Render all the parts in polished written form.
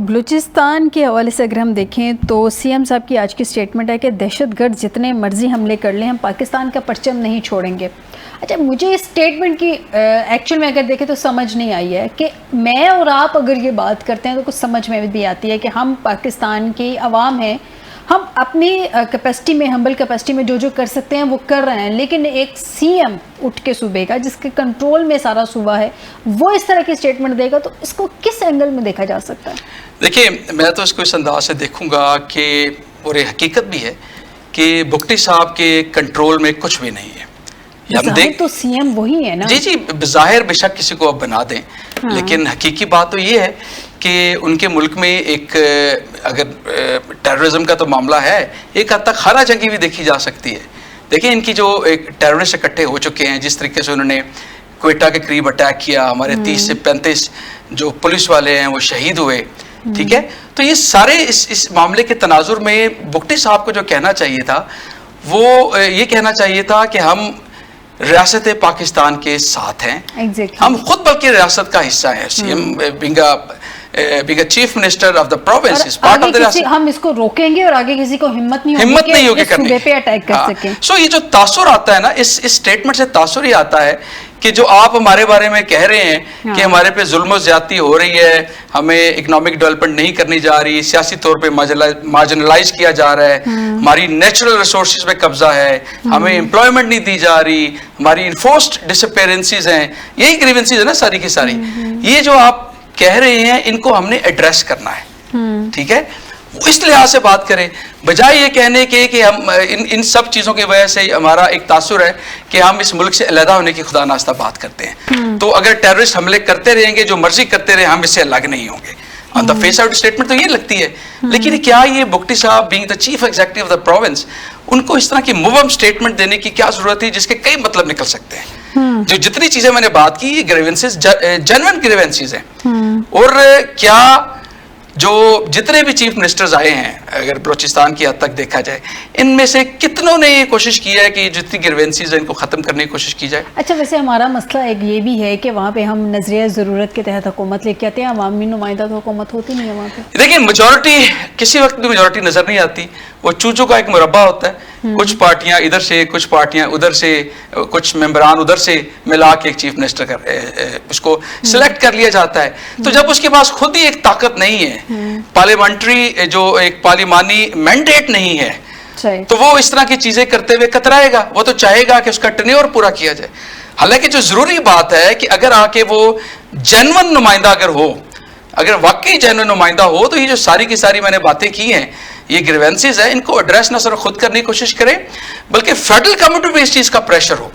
بلوچستان کے حوالے سے اگر ہم دیکھیں تو سی ایم صاحب کی آج کی سٹیٹمنٹ ہے کہ دہشت گرد جتنے مرضی حملے کر لیں ہم پاکستان کا پرچم نہیں چھوڑیں گے. اچھا, مجھے اس سٹیٹمنٹ کی ایکچوئل میں اگر دیکھیں تو سمجھ نہیں آئی ہے کہ میں اور آپ اگر یہ بات کرتے ہیں تو کچھ سمجھ میں بھی آتی ہے کہ ہم پاکستان کی عوام ہیں, ہم اپنی کیپیسٹی میں, ہمبل کیپیسٹی میں جو کر سکتے ہیں وہ کر رہے ہیں, لیکن ایک سی ایم اٹھ کے صوبے کا جس کے کنٹرول میں سارا صوبہ ہے وہ اس طرح کی سٹیٹمنٹ دے گا تو اس کو کس اینگل میں دیکھا جا سکتا ہے؟ دیکھیے, میں تو اس کو اس انداز سے دیکھوں گا کہ اور یہ حقیقت بھی ہے کہ بگٹی صاحب کے کنٹرول میں کچھ بھی نہیں ہے. ظاہر تو سی ایم وہی ہے نا. جی بظاہر بے شک کسی کو اب بنا دیں, لیکن حقیقی بات تو یہ ہے کہ ان کے ملک میں ایک اگر ٹیررزم کا تو معاملہ ہے, ایک حد تک خانہ جنگی بھی دیکھی جا سکتی ہے. دیکھیں ان کی جو ایک ٹیررسٹ اکٹھے ہو چکے ہیں, جس طریقے سے انہوں نے کوئٹہ کے قریب اٹیک کیا, ہمارے 30 سے 35 جو پولیس والے ہیں وہ شہید ہوئے, ٹھیک ہے. تو یہ سارے اس معاملے کے تناظر میں بگٹی صاحب کو جو کہنا چاہیے تھا وہ یہ کہنا چاہیے تھا کہ ہم ریاست پاکستان کے ساتھ ہیں, ہم خود بلکہ ریاست کا حصہ ہیں. سی ایم being a chief minister of the province is part of the ریاست. ہم اس کو روکیں گے اور آگے کسی کو ہمت نہیں ہوگی کہ صوبے پہ اٹیک کر سکیں. سو یہ جو تاثر آتا ہے نا, اس اسٹیٹمنٹ سے تاثر یہ آتا ہے کہ جو آپ ہمارے بارے میں کہہ رہے ہیں کہ ہمارے پہ ظلم و زیادتی ہو رہی ہے, ہمیں اکنامک ڈیولپمنٹ نہیں کرنی جا رہی, سیاسی طور پہ مارجنلائز کیا جا رہا ہے, ہماری نیچرل ریسورسز پہ قبضہ ہے, ہمیں امپلائمنٹ نہیں دی جا رہی, ہماری انفورسڈ ڈسپیرنسیز ہیں, یہی گریونسیز ہیں نا ساری کی ساری. یہ جو آپ کہہ رہے ہیں ان کو ہم نے ایڈریس کرنا ہے, ٹھیک ہے. اس لحاظ سے بات کریں بجائے یہ کہنے کے کہ ہم ان سب چیزوں کی وجہ سے ہمارا ایک تاثر ہے کہ ہم اس ملک سے علیحدہ ہونے کی خدا ناستہ بات کرتے ہیں. تو اگر ٹیررسٹ حملے کرتے رہیں گے, جو مرضی کرتے رہیں, ہم اس سے الگ نہیں ہوں گے. On the face out statement تو یہ لگتی ہے, لیکن کیا یہ بگٹی صاحب being the chief executive of the province, ان کو اس طرح کی مبہم اسٹیٹمنٹ دینے کی کیا ضرورت ہے جس کے کئی مطلب نکل سکتے ہیں؟ جو جتنی چیزیں میں نے بات کی, یہ گریونسز جینوئن گریونسز ہیں. اور کیا جو جتنے بھی چیف منسٹرز آئے ہیں, اگر بلوچستان کی حد تک دیکھا جائے, ان میں سے کتنوں نے یہ کوشش کی ہے کہ جتنی گریونسیز ہیں ان کو ختم کرنے کی کوشش کی جائے؟ اچھا, ویسے ہمارا مسئلہ ایک یہ بھی ہے کہ وہاں پہ ہم نظریہ ضرورت کے تحت حکومت لے کے آتے ہیں, عوامی نمائندہ تو حکومت ہوتی نہیں ہے وہاں پہ. دیکھیں, میجورٹی کسی وقت بھی میجورٹی نظر نہیں آتی, وہ چوچو کا ایک مربع ہوتا ہے, کچھ پارٹیاں ادھر سے, کچھ پارٹیاں ادھر سے, کچھ ممبران ادھر سے ملا کے ایک چیف منسٹر اس کو سلیکٹ کر لیا جاتا ہے. تو جب اس کے پاس خود ہی ایک طاقت نہیں ہے, پارلیمنٹری جو ایک پارلیمانی مینڈیٹ نہیں ہے, تو وہ اس طرح کی چیزیں کرتے ہوئے کترائے گا. وہ تو چاہے گا کہ اس کا ٹینیور پورا کیا جائے. حالانکہ جو ضروری بات ہے کہ اگر آ کے وہ جینون نمائندہ اگر ہو, اگر واقعی جینون نمائندہ ہو, تو یہ جو ساری کی ساری میں نے باتیں کی ہیں, یہ گریونسیز ہیں, ان کو ایڈریس نہ صرف خود کرنے کی کوشش کرے بلکہ فیڈرل گورنمنٹ پہ اس چیز کا پریشر ہو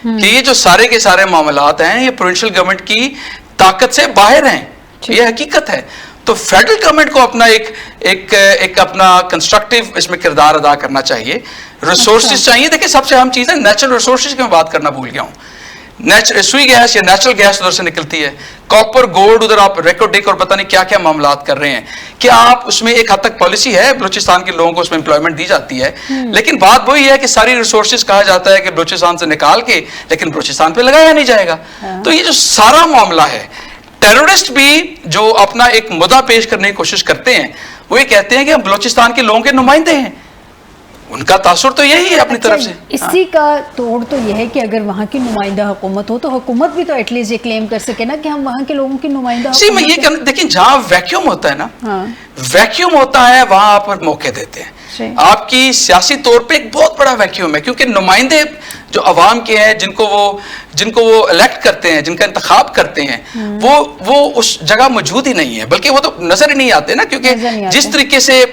کہ یہ جو سارے کے سارے معاملات ہیں یہ پروونشل گورنمنٹ کی طاقت سے باہر ہیں. یہ حقیقت ہے. تو فیڈرل گورنمنٹ کو اپنا ایک اپنا کنسٹرکٹیو اس میں کردار ادا کرنا چاہیے. ریسورسز چاہیے. دیکھیں, سب سے اہم چیز ہے نیچرل ریسورسز کی میں بات کرنا بھول گیا ہوں. سوئی گیس یا نیچرل گیس ادھر سے نکلتی ہے, کاپر, گولڈ, ادھر آپ ریکوڈک اور پتہ نہیں کیا کیا معاملات کر رہے ہیں. کیا آپ اس میں ایک حد تک پالیسی ہے, بلوچستان کے لوگوں کو اس میں امپلائمنٹ دی جاتی ہے, لیکن بات وہی ہے کہ ساری ریسورسز کہا جاتا ہے کہ بلوچستان سے نکال کے, لیکن بلوچستان پہ لگایا نہیں جائے گا. تو یہ جو سارا معاملہ ہے, ٹیررسٹ بھی جو اپنا ایک مدعا پیش کرنے کی کوشش کرتے ہیں, وہ یہ کہتے ہیں کہ ہم بلوچستان کے لوگوں کے نمائندے ہیں. ان کا تاثر تو یہی ہے اپنی طرف سے. اسی کا توڑ تو یہ ہے کہ اگر وہاں کی نمائندہ حکومت ہو تو حکومت بھی تو ایٹ لیسٹ یہ کلیم کر سکے نا کہ ہم وہاں کے لوگوں کی نمائندہ حکومت. میں یہ دیکھیں, جہاں ویکیوم ہوتا ہے نا, ویکیوم ہوتا ہے وہاں آپ موقع دیتے ہیں. آپ کی سیاسی طور پہ ایک بہت بڑا ویکیوم ہے, کیونکہ نمائندے جو عوام کے ہیں, جن کو وہ الیکٹ کرتے ہیں, جن کا انتخاب کرتے ہیں, وہ اس جگہ موجود ہی نہیں ہے, بلکہ وہ تو نظر ہی نہیں آتے نا, کیونکہ جس طریقے سے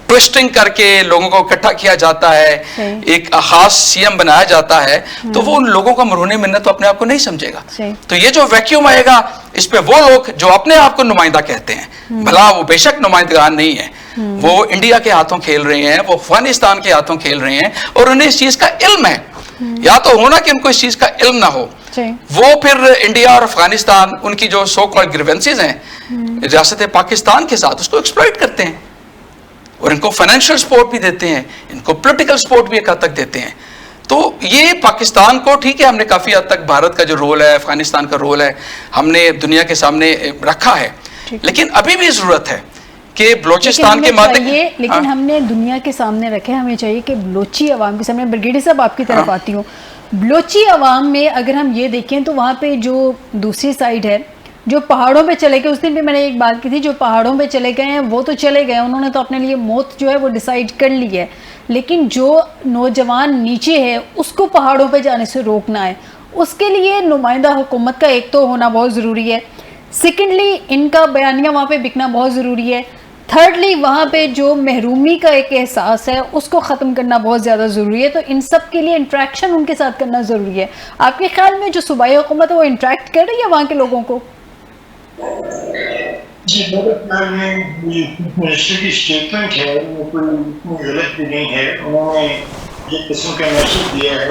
ٹوسٹنگ کر کے لوگوں کو اکٹھا کیا جاتا ہے, ایک خاص سی ایم بنایا جاتا ہے, تو وہ ان لوگوں کا مرہون منت تو اپنے آپ کو نہیں سمجھے گا. تو یہ جو ویکیوم آئے گا, اس پہ وہ لوگ جو اپنے آپ کو نمائندہ کہتے ہیں, بھلا وہ بے شک نمائندگان نہیں ہے, وہ انڈیا کے ہاتھوں کھیل رہے ہیں, وہ افغانستان کے ہاتھوں کھیل رہے ہیں, اور انہیں اس چیز کا علم ہے. یا تو ہونا کہ ان کو اس چیز کا علم نہ ہو, وہ پھر انڈیا اور افغانستان ان کی جو سو کالڈ گریونسیز ہیں ریاست پاکستان کے ساتھ, اس کو ایکسپلائٹ کرتے ہیں, اور ان کو فائنینشیل سپورٹ بھی دیتے ہیں, ان کو پولیٹیکل سپورٹ بھی ایک حد تک دیتے ہیں. تو یہ پاکستان کو, ٹھیک ہے, ہم نے کافی حد تک بھارت کا جو رول ہے, افغانستان کا رول ہے, ہم نے دنیا کے سامنے رکھا ہے, لیکن ابھی بھی ضرورت ہے کہ بلوچستان کے لیکن ہم نے دنیا کے سامنے رکھے، ہمیں چاہیے کہ بلوچی عوام کے سامنے، برگیڈی صاحب آپ کی طرف آتی ہوں، بلوچی عوام میں اگر ہم یہ دیکھیں تو وہاں پہ جو دوسری سائڈ ہے، جو پہاڑوں پہ چلے گئے، اس دن بھی میں نے ایک بات کی تھی، جو پہاڑوں پہ چلے گئے ہیں وہ تو چلے گئے، انہوں نے تو اپنے لیے موت جو ہے وہ ڈیسائیڈ کر لی ہے، لیکن جو نوجوان نیچے ہے اس کو پہاڑوں پہ جانے سے روکنا ہے، اس کے لیے نمائندہ حکومت کا ایک تو ہونا بہت ضروری ہے، سیکنڈلی ان کا بیانیہ وہاں پہ بکنا بہت ضروری ہے، تھرڈلی وہاں پہ جو محرومی کا ایک احساس ہے اس کو ختم کرنا بہت زیادہ ضروری ہے، تو ان سب کے لیے انٹریکشن ان کے ساتھ کرنا ضروری ہے۔ آپ کے خیال میں جو صوبائی حکومت ہے وہ انٹریکٹ کر رہی ہے وہاں کے لوگوں کو؟ جی، میرے خیال میں منسٹر کی اسٹیٹمنٹ ہے وہ کوئی اتنی غلط بھی نہیں ہے، انہوں نے جس قسم کا میسج دیا ہے،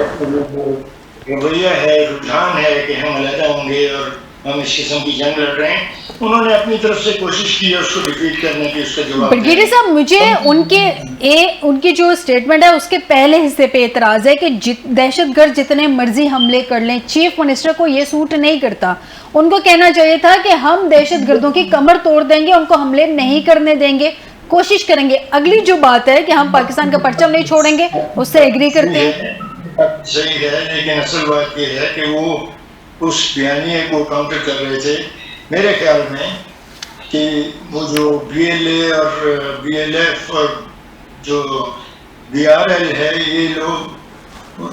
رویہ ہے، رجحان ہے کہ ہم علیحدہ ہوں گے اور ہم اس قسم کی جنگ لڑ رہے ہیں، انہوں نے اپنی طرف سے کوشش کی ہے اس کو ڈیفیٹ کرنے کی، اس کا جواب برگیڈی صاحب مجھے ان کی جو اسٹیٹمنٹ ہے اس کے پہلے حصے پہ اعتراض ہے کہ دہشت گرد جتنے مرضی حملے کر لیں، چیف منسٹر کو یہ سوٹ نہیں کرتا، ان کو کہنا چاہیے تھا کہ ہم دہشت گردوں کی کمر توڑ دیں گے، ان کو حملے نہیں کرنے دیں گے، کوشش کریں گے۔ اگلی جو بات ہے کہ ہم پاکستان کا پرچم نہیں چھوڑیں گے، اس سے ایگری کرتے ہیں، صحیح ہے، لیکن اصل بات یہ ہے کہ وہ اس بیانیے کو کاؤنٹر کر رہے تھے میرے خیال میں کہ وہ جو بی ایل اے اور بی ایل ایف اور جو بی آر ایل ہے، یہ لوگ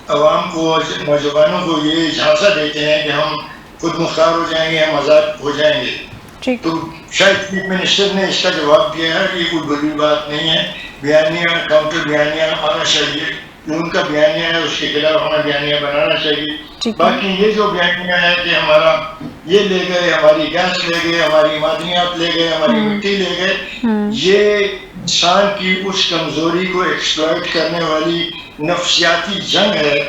عوام کو، نوجوانوں کو یہ جھانسا دیتے ہیں کہ ہم خود مختار ہو جائیں گے، ہم آزاد ہو جائیں گے، تو شاید چیف منسٹر نے اس کا جواب دیا ہے کہ یہ کوئی بڑی بات نہیں ہے، بیانیہ کاؤنٹر بیانیہ آنا چاہیے، جو ان کا بیانیہ ہے اس کے خلاف ہمیں بیانیہ بنانا چاہیے۔ باقی یہ جو بیانیہ ہے کہ ہمارا یہ لے گئے، ہماری گیس لے گئے، ہماری معدنیات لے گئے، ہماری مٹی لے گئے، یہ انسان کی اس کمزوری کو ایکسپلائٹ کرنے والی نفسیاتی جنگ ہے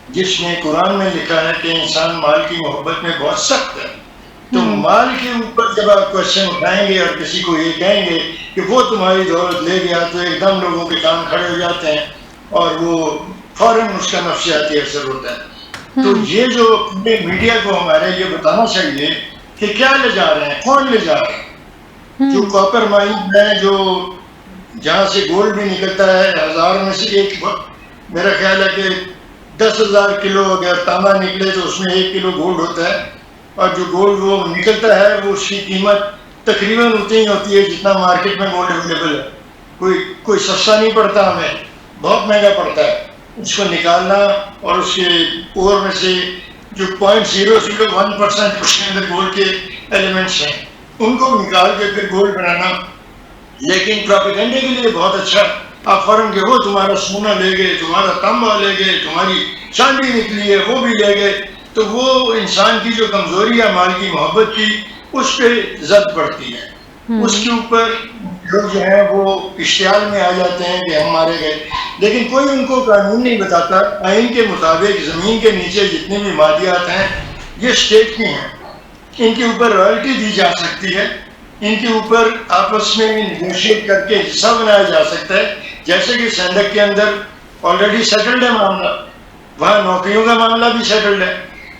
جس میں قرآن میں لکھا ہے کہ انسان مال کی محبت میں بہت سخت ہے۔ تو مال کے اوپر جب آپ کوشچن اٹھائیں گے اور کسی کو یہ کہیں گے کہ وہ تمہاری دولت لے گیا، تو ایک دم لوگوں کے کان کھڑے ہو جاتے ہیں اور وہ فوراً اس کا نفسیاتی اثر ہوتا ہے۔ تو یہ جو میڈیا کو ہمارے یہ بتانا چاہیے کہ کیا لے جا رہے ہیں، کون لے جا رہے ہیں، جو کاپر مائن ہے، جو جہاں سے گولڈ بھی نکلتا ہے، 1000 میں سے ایک، میرا خیال ہے کہ 10,000 کلو اگر تانبا نکلے تو اس میں 1 کلو گولڈ ہوتا ہے، اور جو گولڈ وہ نکلتا ہے وہ اس کی قیمت تقریباً اتنی ہی ہوتی ہے جتنا مارکیٹ میں گولڈ اویلیبل ہے، کوئی سستا نہیں پڑتا، ہمیں بہت مہنگا پڑتا ہے اس کو نکالنا، اور اس کے اور میں سے جو 0.001% اس کے اندر گولڈ کے ایلیمنٹس ہیں ان کو نکال کے پھر گولڈ بنانا، لیکن پروپیگنڈے کے لیے بہت اچھا، آپ فوراً کہ وہ تمہارا سونا لے گئے، تمہارا تانبا لے گئے، تمہاری چاندی نکلی ہے وہ بھی لے گئے، تو وہ انسان کی جو کمزوری ہے مال کی محبت کی، اس پہ زد پڑتی ہے، اس کے اوپر لوگ جو ہیں وہ اشتعال میں آ جاتے ہیں کہ ہم مارے گئے، لیکن کوئی ان کو قانون نہیں بتاتا آئین کے مطابق زمین کے نیچے جتنے بھی مادیات ہیں یہ اسٹیٹ کی ہیں، ان کے اوپر رائلٹی دی جا سکتی ہے، ان کے اوپر آپس میں نیگوشیٹ کر کے حصہ بنایا جا سکتا ہے، جیسے کہ سندھ کے اندر آلریڈی سیٹلڈ ہے معاملہ، وہاں نوکریوں کا معاملہ بھی سیٹلڈ ہے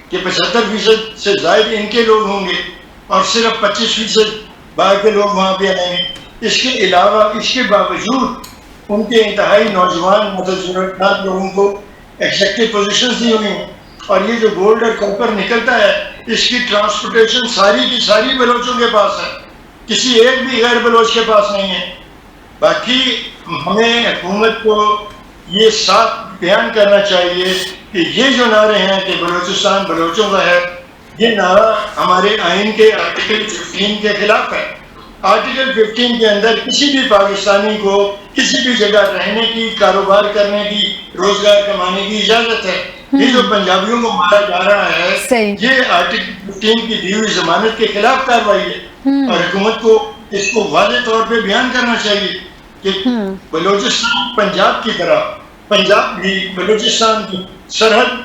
کہ 75% سے زائد ان کے لوگ ہوں گے اور صرف 25% باہر کے لوگ وہاں پہ آئیں گے۔ اس کے علاوہ اس کے باوجود ان کے انتہائی نوجوان متضررات لوگوں کو ایگزیکٹو پوزیشنز دی ہوئی ہیں، اور یہ جو گولڈ اور کاپر نکلتا ہے اس کی ٹرانسپورٹیشن ساری کی ساری بلوچوں کے پاس ہے، کسی ایک بھی غیر بلوچ کے پاس نہیں ہے۔ باقی ہمیں حکومت کو یہ صاف بیان کرنا چاہیے کہ یہ جو نعرے ہیں کہ بلوچستان بلوچوں کا ہے، یہ نعرہ ہمارے آئین کے آرٹیکل 15 کے خلاف ہے۔ آرٹیکل 15 کے اندر کسی بھی پاکستانی کو کسی بھی جگہ رہنے کی، کاروبار کرنے کی، روزگار کمانے کی اجازت ہے۔ یہ جو پنجابیوں کو مارا جا رہا ہے یہ آرٹیکل 15 کی دی ہوئی ضمانت کے خلاف کارروائی ہے، اور حکومت کو اس کو واضح طور پہ بیان کرنا چاہیے کہ بلوچستان پنجاب کی طرح، پنجاب بھی بلوچستان کی سرحد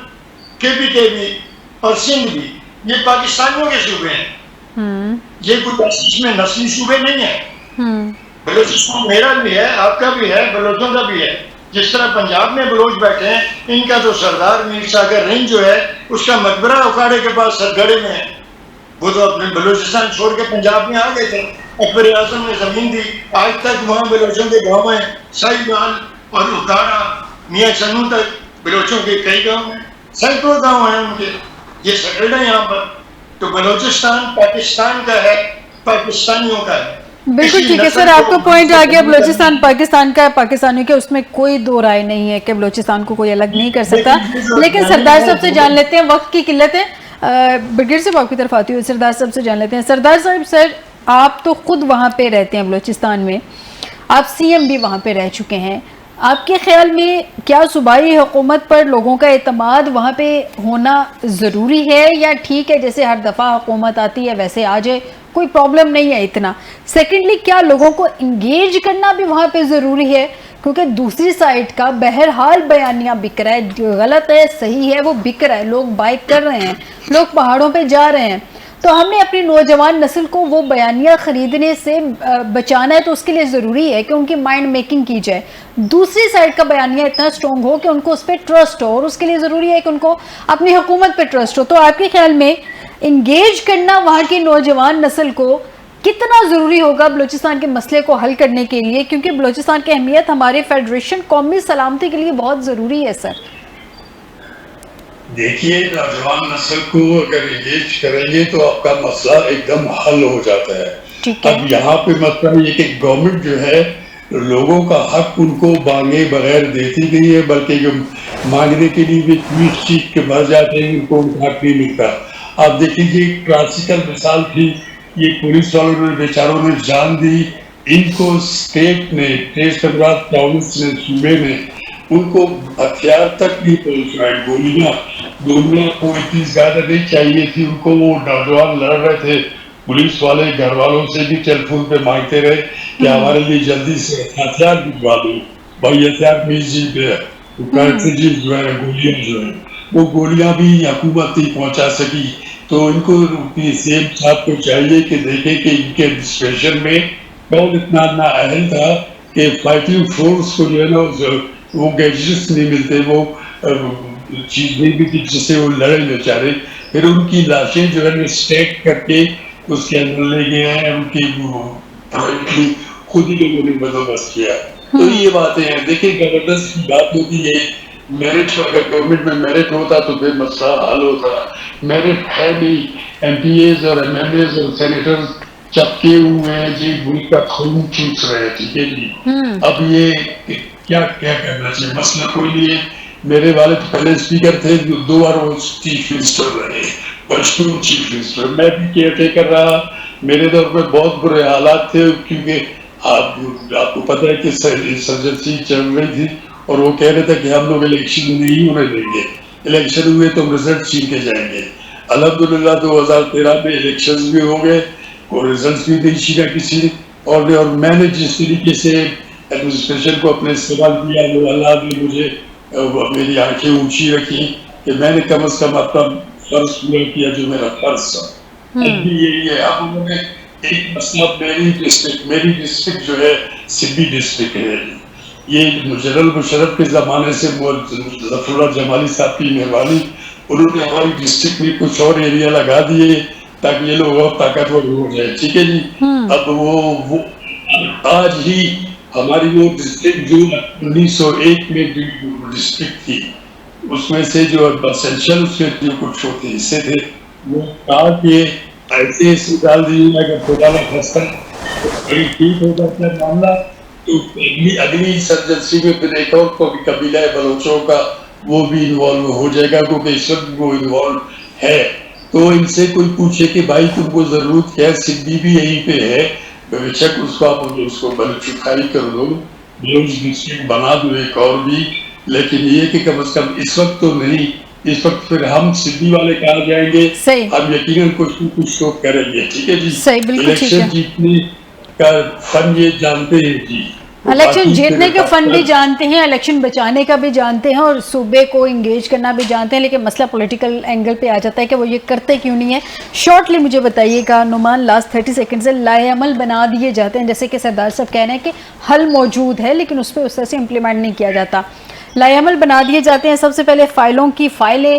کے بھی اور سندھ بھی یہ پاکستانیوں کے صوبے ہیں، یہ کوئی اس میں نسلی صوبے نہیں ہیں۔ بلوچستان میرا بھی ہے، آپ کا بھی ہے، بلوچوں کا بھی ہے، جس طرح پنجاب میں بلوچ بیٹھے ہیں، ان کا تو سردار میر ساگر رنج جو ہے اس کا مقبرہ اکھاڑے کے پاس سرگڑے میں ہے، وہ تو اپنے بلوچستان چھوڑ کے پنجاب میں آ گئے تھے. اکبر اعظم نے زمین دی, آج تک وہاں بلوچوں کے گاؤں ہیں, سائی مال اور اکارا میاں چنو تک بلوچوں کے کئی گاؤں ہیں, سینکڑوں گاؤں ہیں ان کے, یہ سیٹلڈ ہیں یہاں پر. تو بلوچستان پاکستان کا ہے, پاکستانیوں کا ہے. بالکل ٹھیک ہے سر, آپ کا پوائنٹ آ گیا. بلوچستان پاکستان کا ہے, پاکستانیوں کے, اس میں کوئی دو رائے نہیں ہے کہ بلوچستان کو کوئی الگ نہیں کر سکتا. لیکن سردار صاحب سے جان لیتے ہیں, وقت کی قلت ہے, برگیڈ صاحب آپ کی طرف آتی ہوئی سردار صاحب سے جان لیتے ہیں. سردار صاحب سر, آپ تو خود وہاں پہ رہتے ہیں بلوچستان میں, آپ سی ایم بھی وہاں پہ رہ چکے ہیں. آپ کے خیال میں کیا صوبائی حکومت پر لوگوں کا اعتماد وہاں پہ ہونا ضروری ہے, یا ٹھیک ہے جیسے ہر دفعہ حکومت آتی ہے ویسے آ جائے, کوئی پرابلم نہیں ہے اتنا؟ سیکنڈلی, کیا لوگوں کو انگیج کرنا بھی وہاں پہ ضروری ہے؟ کیونکہ دوسری سائڈ کا بہرحال بیانیہ بک رہا ہے, غلط ہے صحیح ہے وہ بک رہا ہے, لوگ بائک کر رہے ہیں, لوگ پہاڑوں پہ جا رہے ہیں. تو ہم نے اپنی نوجوان نسل کو وہ بیانیہ خریدنے سے بچانا ہے, تو اس کے لیے ضروری ہے کہ ان کی مائنڈ میکنگ کی جائے. دوسری سائڈ کا بیانیہ اتنا سٹرونگ ہو کہ ان کو اس پہ ٹرسٹ ہو, اور اس کے لیے ضروری ہے کہ ان کو اپنی حکومت پہ ٹرسٹ ہو. تو آپ کے خیال میں انگیج کرنا وہاں کی نوجوان نسل کو کتنا ضروری ہوگا بلوچستان کے مسئلے کو حل کرنے کے لیے؟ کیونکہ بلوچستان کی اہمیت ہمارے فیڈریشن, قومی سلامتی کے لیے بہت ضروری ہے سر. دیکھیے, نوجوان نسل کو اگر انگیج کریں گے تو آپ کا مسئلہ ایک دم حل ہو جاتا ہے. اب یہاں پہ مسئلہ یہ کہ گورنمنٹ جو ہے لوگوں کا حق ان کو مانگے بغیر دیتی گئی ہے, بلکہ جو مانگنے کے لیے بھی چیخ چیخ کے مر جاتے ہیں, ان کو ان کا حق نہیں ملتا. آپ دیکھ لیجیے, ایک کلاسیکل مثال تھی, یہ پولیس والوں نے بیچاروں نے جان دی, ان کو اسٹیٹ نے, ٹیسٹ امراض پروونس نے, صوبے نے ان کو ہتھیار تک نہیں پہنچائے. گولیاں کو اتنی زیادہ نہیں چاہیے تھی ان کو. وہ نوجوان لڑ رہے تھے, پولیس والے گھر والوں سے بھی ٹیلی فون پہ مانگتے رہے کہ ہمارے لیے جلدی سے ہتھیار بھجوا دو بھائی, ہتھیار بھیجیے پہ کارٹریجز جو ہے, گولیاں جو ہیں, وہ گولیاں بھی حکومت نہیں پہنچا سکی. تو ان کو سی ایم صاحب کو چاہیے کہ دیکھیں کہ ان کے ایڈمنسٹریشن میں کون اتنا نااہل تھا کہ فائٹنگ فورس کو جو ہے نا وہ گیجٹس نہیں ملتے, وہ چیز نہیں ملتی جس سے وہ لڑے بیچارے. پھر ان کی لاشیں جو ہے نا اسٹیک کر کے اس کے اندر لے گئے ہیں, ان کی خود ہی لوگوں نے بندوبست کیا. تو یہ باتیں ہیں. دیکھیں, زبردست کی بات ہوتی ہے, میرٹ اگر گورنمنٹ میں میرٹ ہوتا تو پھر مسئلہ حل ہوتا. میرٹ ہے نہیں, ایم پی ایز اور ایم ایل ایز اور سینیٹرز چپکے ہوئے ہیں جی, ملک کا خون چوس رہے ہیں. ٹھیک ہے جی, اب یہ کیا کرنا چاہیے, مسئلہ کوئی نہیں ہے. میرے والد پہلے اسپیکر تھے, 2 بار وہ چیف منسٹر رہے, پشتون چیف منسٹر. میں بھی کیئر ٹیکر رہا. میرے دور پہ بہت برے حالات تھے, کیونکہ آپ کو پتہ ہے کہ انسرجنسی چل رہی تھی, اور وہ کہہ رہے تھے کہ ہم لوگ الیکشن نہیں ہونے دیں گے, الیکشن ہوئے تو ہم رزلٹ چھین کے جائیں گے. الحمدللہ 2013 میں الیکشنز بھی ہو گئے, اور رزلٹس بھی نہیں چھینا کسی نے. اور میں نے جس طریقے سے ایڈمنسٹریشن کو اپنے استعمال کیا, وہ اللہ نے مجھے میری آنکھیں اونچی رکھی کہ میں نے کم از کم اپنا فرض پورا کیا جو میرا فرض تھا. اب بھی یہی ہے. اب انہوں نے ایک مسئلہ, میری ڈسٹرکٹ جو ہے سبی ڈسٹرکٹ ہے, یہ جنرل مشرف کے زمانے سے ظفر اللہ جمالی صاحب کی مہربانی, انہوں نے ہماری ڈسٹرکٹ میں کچھ اور ایریا لگا دیے تاکہ یہ لوگ اور طاقتور ہو جائے. ٹھیک ہے جی. اب وہ آج ہی ہماری وہ ڈسٹرکٹ جو 1901 میں ڈسٹرکٹ تھی, اس میں سے جو اسینشل اس میں جو کچھ ہوتے حصے تھے, وہ کہا کہ ایسے ڈال دیجیے اگر خدا نہ خستہ بڑی ٹھیک ہو جاتا ہے معاملہ, تو اگلی سرجنسی میں پھر ایک اور قبیلہ بلوچوں کا وہ بھی انوالو ہو جائے گا, کیونکہ اس وقت وہ انوالو ہے. تو ان سے کوئی پوچھے کہ بھائی تم کو ضرورت کیا ہے, سدھی بھی یہیں پہ ہے, بے شک اس کو آپ اس کو بلوچستانی کر دو, بلوچ ڈسٹرکٹ بنا دو ایک اور بھی, لیکن یہ کہ کم از کم اس وقت تو نہیں. اس وقت پھر ہم سدھی والے کہاں جائیں گے, ہم یقیناً کچھ تو کریں گے. ٹھیک ہے جی. الیکشن جیتنے کا فن یہ جانتے ہیں جی, الیکشن جیتنے کا فن بھی جانتے ہیں, الیکشن بچانے کا بھی جانتے ہیں, اور صوبے کو انگیج کرنا بھی جانتے ہیں. لیکن مسئلہ پولیٹیکل اینگل پہ آ جاتا ہے کہ وہ یہ کرتے کیوں نہیں ہے. شارٹلی مجھے بتائیے گا نعمان, لاسٹ 30 سیکنڈ سے لائے عمل بنا دیے جاتے ہیں, جیسے کہ سردار صاحب کہہ رہے ہیں کہ حل موجود ہے لیکن اس پہ اس طرح سے امپلیمنٹ نہیں کیا جاتا. لائے عمل بنا دیے جاتے ہیں. سب سے پہلے فائلوں کی فائلیں